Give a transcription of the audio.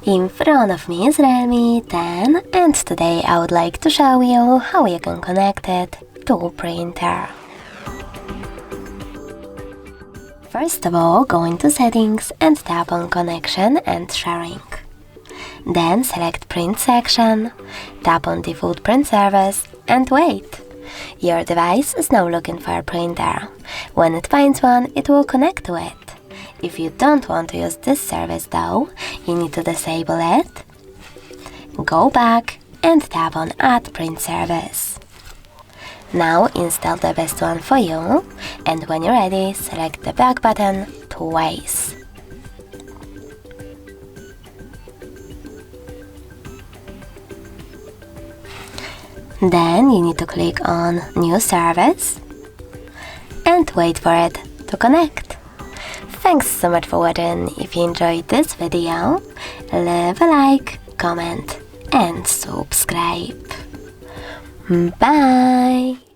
In front of me is REALME 10 and today I would like to show you how you can connect it to a printer. First of all, go into settings and tap on connection and sharing. Then select print section, tap on default print service and wait. Your device is now looking for a printer. When it finds one, it will connect to it. If you don't want to use this service though, you need to disable it. Go back and tap on Add Print Service. Now install the best one for you, and when you're ready, select the back button twice. Then you need to click on New Service and wait for it to connect. Thanks so much for watching. If you enjoyed this video, leave a like, comment and subscribe. Bye!